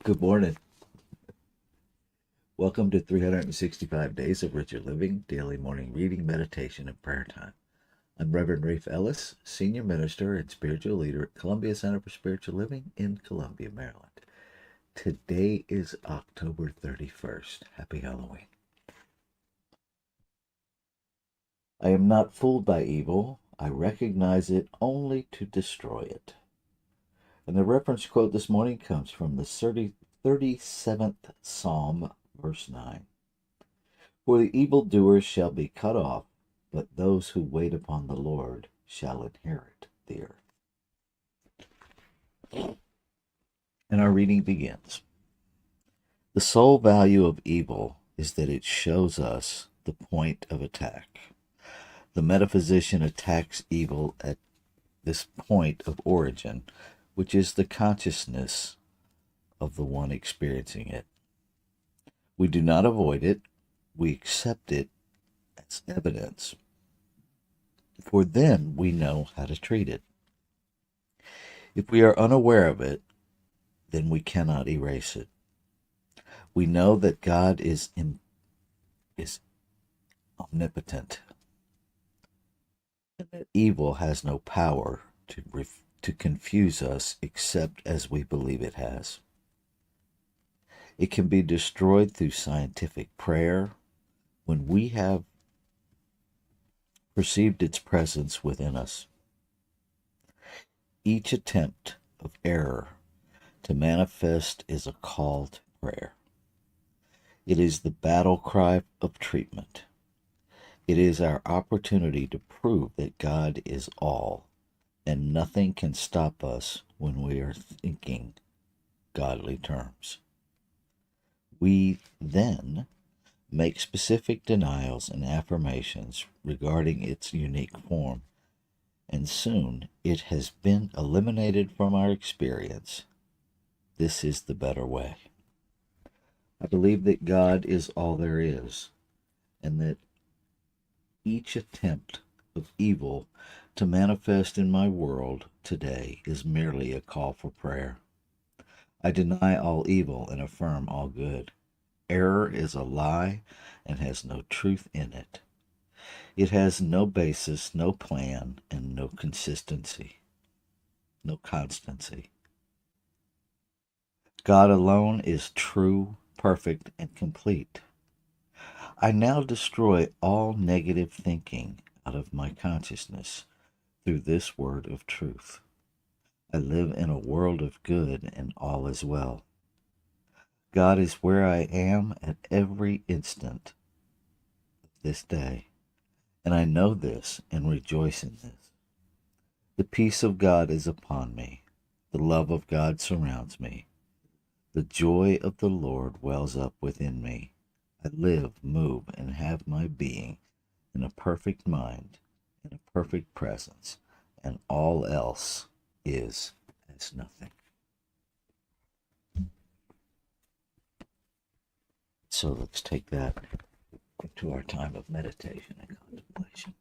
Good morning. Welcome to 365 Days of Richer Living, daily morning reading, meditation, and prayer time. I'm Reverend Rafe Ellis, Senior Minister and Spiritual Leader at Columbia Center for Spiritual Living in Columbia, Maryland. Today is October 31st. Happy Halloween. I am not fooled by evil. I recognize it only to destroy it. And the reference quote this morning comes from the 37th Psalm, verse 9. For the evildoers shall be cut off, but those who wait upon the Lord shall inherit the earth. And our reading begins. The sole value of evil is that it shows us the point of attack. The metaphysician attacks evil at this point of origin, which is the consciousness of the one experiencing it. We do not avoid it, we accept it as evidence, for then we know how to treat it. If we are unaware of it, then we cannot erase it. We know that God is omnipotent, and that evil has no power to confuse us except as we believe it has. It can be destroyed through scientific prayer when we have perceived its presence within us. Each attempt of error to manifest is a call to prayer. It is the battle cry of treatment. It is our opportunity to prove that God is all, and nothing can stop us when we are thinking godly terms. We then make specific denials and affirmations regarding its unique form, and soon it has been eliminated from our experience. This is the better way. I believe that God is all there is, and that each attempt of evil to manifest in my world today is merely a call for prayer. I deny all evil and affirm all good. Error is a lie and has no truth in it. It has no basis, no plan, and no consistency, no constancy. God alone is true, perfect, and complete. I now destroy all negative thinking out of my consciousness through this word of truth. I live in a world of good and all is well. God is where I am at every instant of this day, and I know this and rejoice in this. The peace of God is upon me. The love of God surrounds me. The joy of the Lord wells up within me. I live, move, and have my being in a perfect mind, in a perfect presence, and all else is as nothing. So let's take that to our time of meditation and contemplation.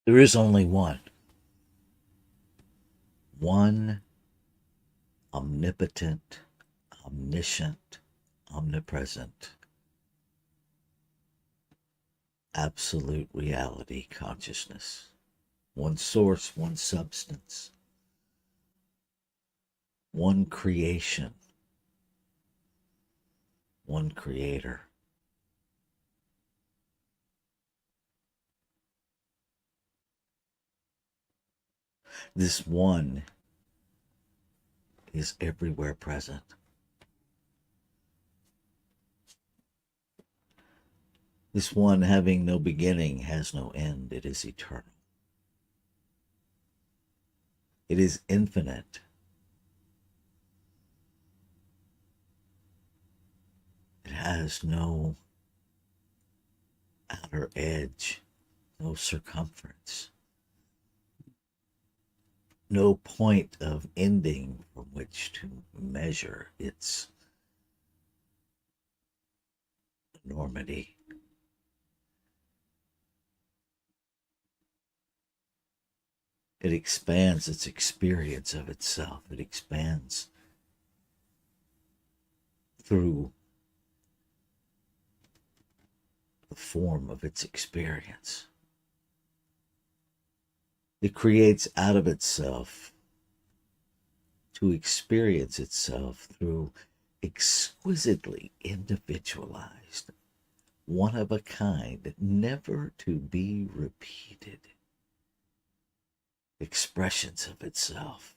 There is only one omnipotent, omniscient, omnipresent, absolute reality consciousness. One source, one substance, one creation, one creator. This one is everywhere present. This one, having no beginning, has no end. It is eternal. It is infinite. It has no outer edge, no circumference, no point of ending from which to measure its enormity. It expands its experience of itself. It expands through the form of its experience. It creates out of itself to experience itself through exquisitely individualized, one of a kind, never to be repeated expressions of itself.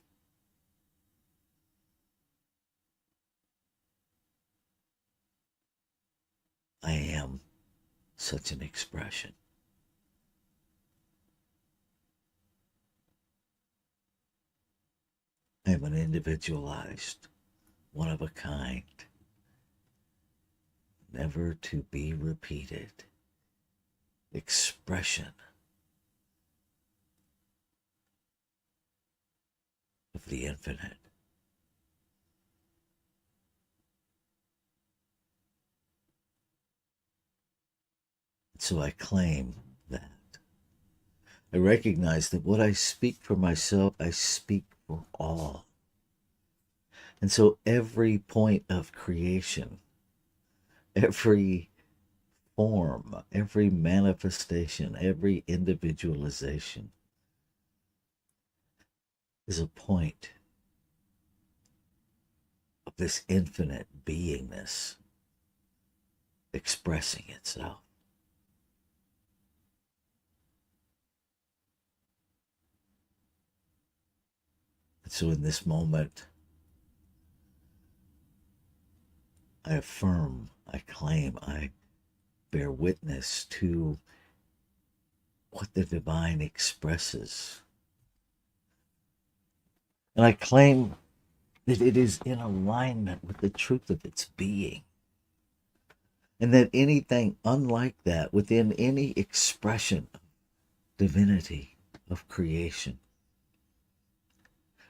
I am such an expression. I am an individualized, one of a kind, never to be repeated expression of the infinite. So I claim that. I recognize that what I speak for myself, I speak for all. And so every point of creation, every form, every manifestation, every individualization is a point of this infinite beingness expressing itself. And so in this moment, I affirm, I claim, I bear witness to what the divine expresses. And I claim that it is in alignment with the truth of its being. And that anything unlike that within any expression of divinity, of creation,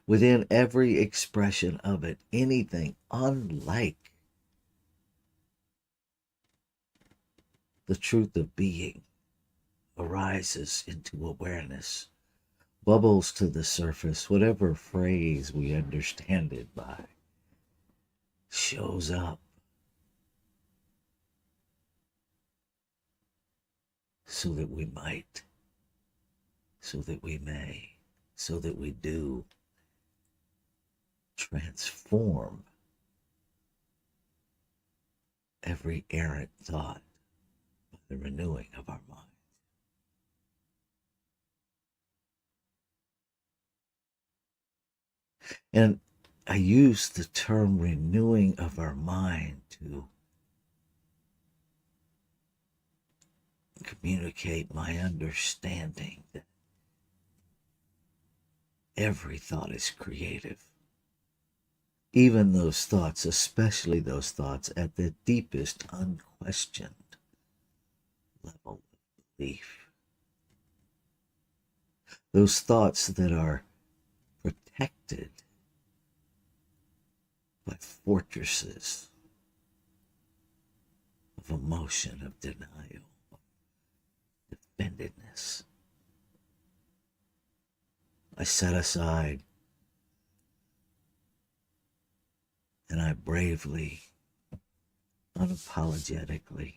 within every expression of it, anything unlike the truth of being arises into awareness, bubbles to the surface, whatever phrase we understand it by, shows up so that we might, so that we may, so that we do transform every errant thought by the renewing of our mind. And I use the term renewing of our mind to communicate my understanding that every thought is creative. Even those thoughts, especially those thoughts at the deepest, unquestioned level of belief. Those thoughts that are protected by fortresses of emotion, of denial, of defendedness. I set aside and I bravely, unapologetically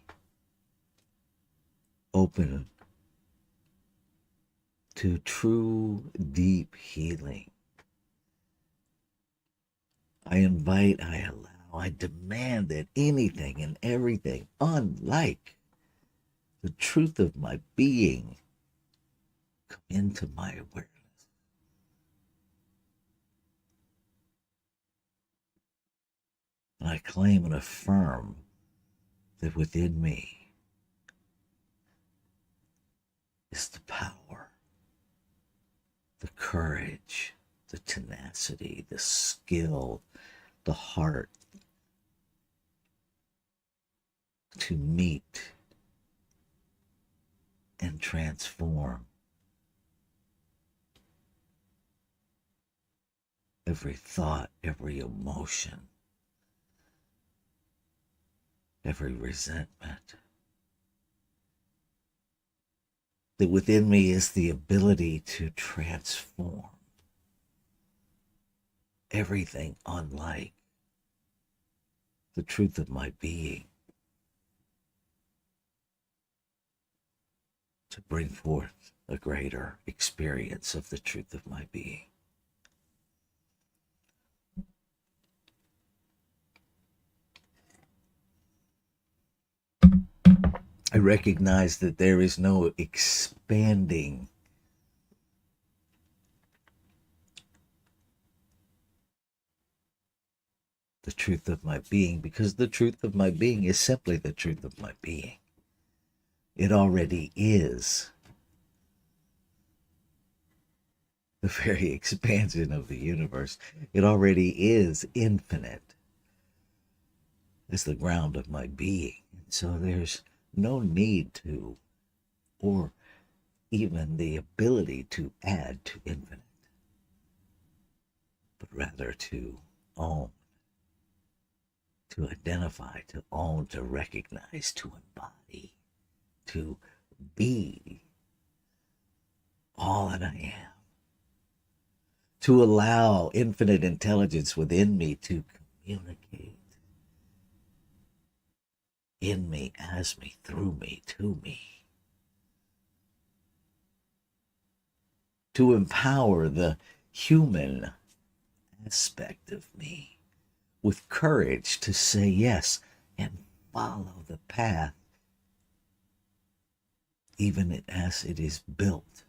open to true, deep healing. I invite, I allow, I demand that anything and everything, unlike the truth of my being, come into my awareness. And I claim and affirm that within me is the power, the courage, the tenacity, the skill, the heart to meet and transform every thought, every emotion, every resentment. That within me is the ability to transform everything unlike the truth of my being, to bring forth a greater experience of the truth of my being. I recognize that there is no expanding the truth of my being, because the truth of my being is simply the truth of my being. It already is the very expansion of the universe. It already is infinite as the ground of my being. So there's no need to, or even the ability to add to infinite, but rather to own, to identify, to own, to recognize, to embody, to be all that I am, to allow infinite intelligence within me to communicate in me, as me, through me, to me, to empower the human aspect of me with courage to say yes and follow the path, even as it is built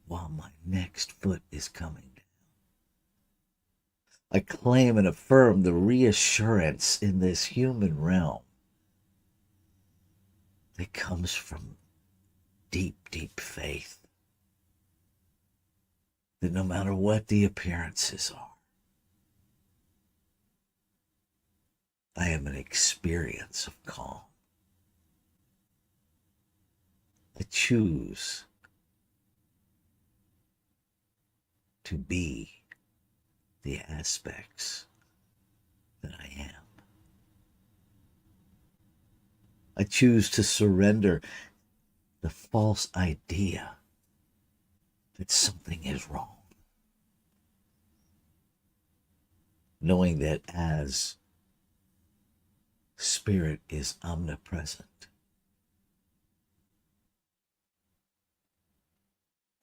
while my next foot is coming down. I claim and affirm the reassurance in this human realm that comes from deep, deep faith that no matter what the appearances are, I am an experience of calm. I choose to be the aspects that I am. I choose to surrender the false idea that something is wrong, knowing that as Spirit is omnipresent,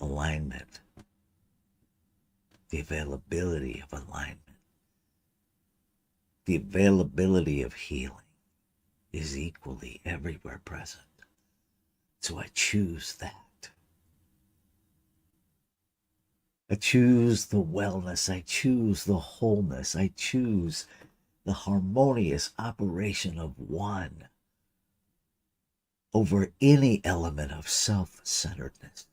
alignment, the availability of alignment, the availability of healing is equally everywhere present. So I choose that. I choose the wellness. I choose the wholeness. I choose the harmonious operation of one over any element of self-centeredness,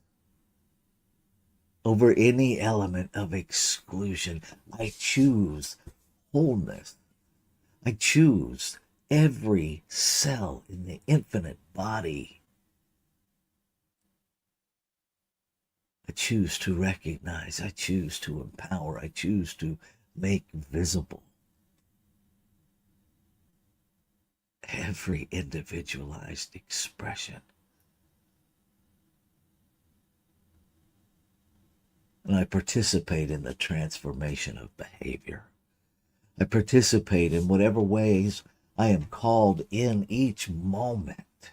over any element of exclusion. I choose wholeness. I choose every cell in the infinite body. I choose to recognize. I choose to empower. I choose to make visible every individualized expression. And I participate in the transformation of behavior. I participate in whatever ways I am called in each moment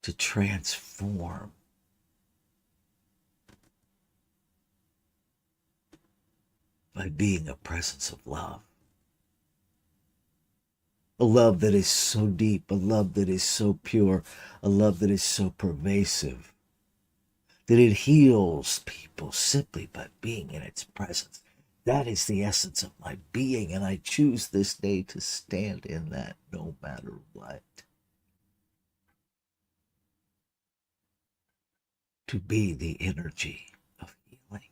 to transform by being a presence of love. A love that is so deep, a love that is so pure, a love that is so pervasive, that it heals people simply by being in its presence. That is the essence of my being, and I choose this day to stand in that no matter what. To be the energy of healing.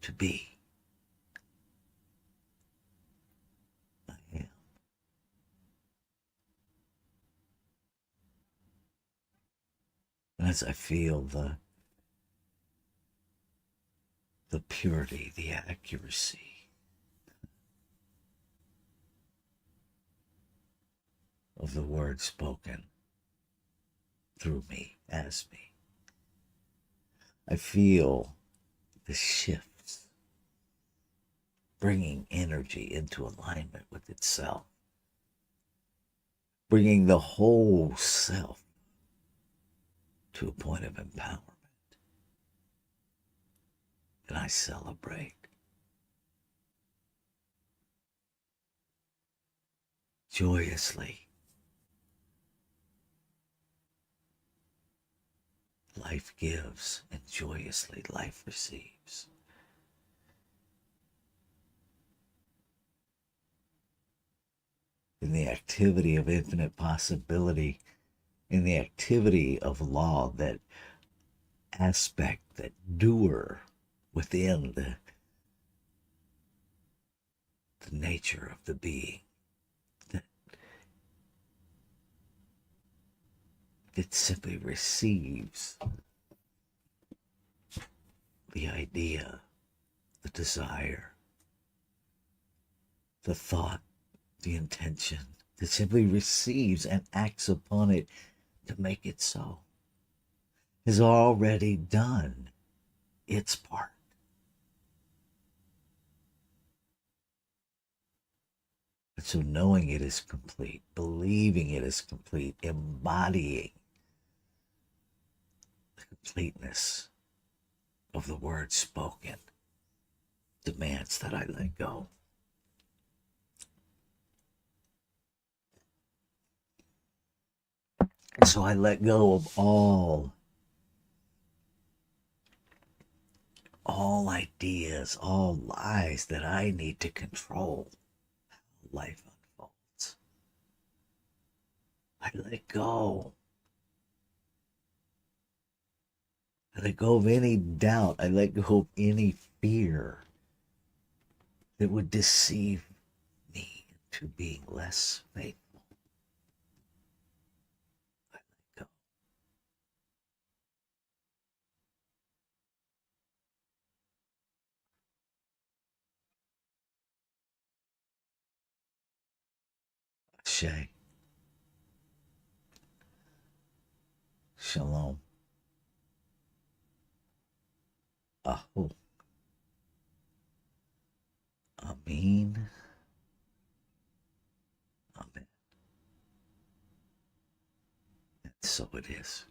To be. I am. And as I feel the purity, the accuracy of the word spoken through me, as me, I feel the shifts, bringing energy into alignment with itself, bringing the whole self to a point of empowerment. And I celebrate joyously. Life gives, and joyously life receives. In the activity of infinite possibility, in the activity of law, that aspect, that doer within the nature of the being, that it simply receives the idea, the desire, the thought, the intention, that simply receives and acts upon it to make it so, has already done its part. And so knowing it is complete, believing it is complete, embodying the completeness of the word spoken demands that I let go. And so I let go of all ideas, all lies that I need to control how life unfolds. I let go. I let go of any doubt. I let go of any fear that would deceive me into being less faithful. I let go. Ashe. Shalom. Aho. Amin. Amen. And so it is.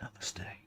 Namaste.